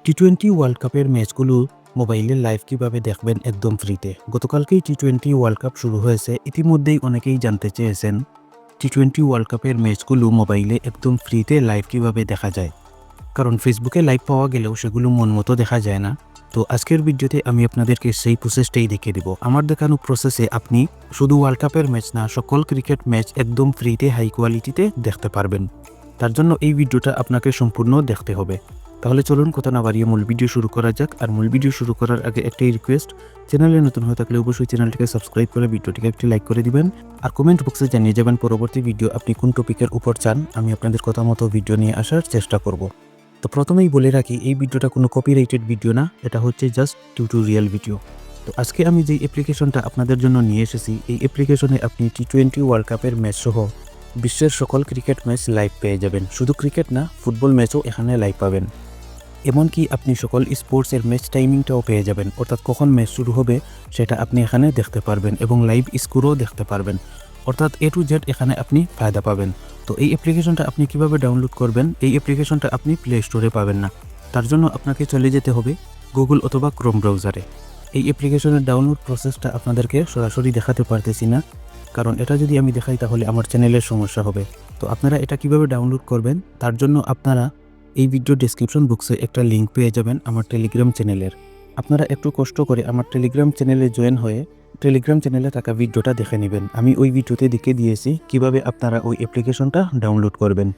টি-20 world কাপের ম্যাচগুলো মোবাইলে লাইভ কিভাবে দেখবেন একদম ফ্রিতে। গতকালকেই টি-20 ওয়ার্ল্ড কাপ শুরু হয়েছে। ইতিমধ্যেই অনেকেই জানতে চেয়েছেন টি-20 ওয়ার্ল্ড কাপের ম্যাচগুলো মোবাইলে একদম ফ্রিতে লাইভ কিভাবে দেখা যায়। কারণ ফেসবুকে লাইভ পাওয়া গেলেও সেগুলো মন মতো দেখা যায় না। তো আজকের ভিডিওতে আমি আপনাদেরকে সেই প্রসেসটাই দেখিয়ে দেব। আমার দেখানো প্রসেসে আপনি শুধু ওয়ার্ল্ড কাপের ম্যাচ না, সকল ক্রিকেট ম্যাচ একদম ফ্রিতে হাই কোয়ালিটিতে দেখতে পারবেন। তার জন্য এই ভিডিওটা আপনাকে সম্পূর্ণ দেখতে হবে। তাহলে চলুন কথা না বাড়িয়ে মূল ভিডিও শুরু করা যাক। আর মূল ভিডিও শুরু করার আগে একটাই রিকোয়েস্ট, চ্যানেলে নতুন হয়ে থাকলে অবশ্যই চ্যানেলটিকে সাবস্ক্রাইব করে ভিডিওটিকে একটি লাইক করে দিবেন। আর কমেন্ট বক্সে জানিয়ে যাবেন পরবর্তী ভিডিও আপনি কোন টপিকের উপর চান, আমি আপনাদের কথা মতো ভিডিও নিয়ে আসার চেষ্টা করব। তো প্রথমেই বলে রাখি, এই ভিডিওটা কোনো কপিরাইটেড ভিডিও না, এটা হচ্ছে জাস্ট টিউটোরিয়াল ভিডিও। তো আজকে আমি যেই অ্যাপ্লিকেশনটা আপনাদের জন্য নিয়ে এসেছি, এই অ্যাপ্লিকেশনে আপনি টি-20 ওয়ার্ল্ড কাপের ম্যাচ সহ বিশ্বের সকল ক্রিকেট ম্যাচ লাইভ পেয়ে যাবেন। শুধু ক্রিকেট না, ফুটবল ম্যাচও এখানে লাইভ পাবেন। এমনকি আপনি সকল স্পোর্টসের ম্যাচ টাইমিংটাও পেয়ে যাবেন, অর্থাৎ কখন ম্যাচ শুরু হবে সেটা আপনি এখানে দেখতে পারবেন এবং লাইভ স্কোরও দেখতে পারবেন। অর্থাৎ A to Z এখানে আপনি ফায়দা পাবেন। তো এই অ্যাপ্লিকেশনটা আপনি কিভাবে ডাউনলোড করবেন? এই অ্যাপ্লিকেশনটা আপনি প্লে স্টোরে পাবেন না। তার জন্য আপনাকে চলে যেতে হবে গুগল অথবা ক্রোম ব্রাউজারে। এই অ্যাপ্লিকেশনের ডাউনলোড প্রসেসটা আপনাদেরকে সরাসরি দেখাতে পারতেছি না, কারণ এটা যদি আমি দেখাই তাহলে আমার চ্যানেলের সমস্যা হবে। তো আপনারা এটা কিভাবে ডাউনলোড করবেন, তার জন্য আপনারা এই ভিডিও ডেসক্রিপশন বক্সে একটা লিঙ্ক পেয়ে যাবেন আমার টেলিগ্রাম চ্যানেলের। আপনারা একটু কষ্ট করে আমার টেলিগ্রাম চ্যানেলে জয়েন হয়ে টেলিগ্রাম চ্যানেলে থাকা ভিডিওটা দেখে নেবেন। আমি ওই ভিডিওতে দেখে দিয়েছি কিভাবে আপনারা ওই অ্যাপ্লিকেশনটা ডাউনলোড করবেন।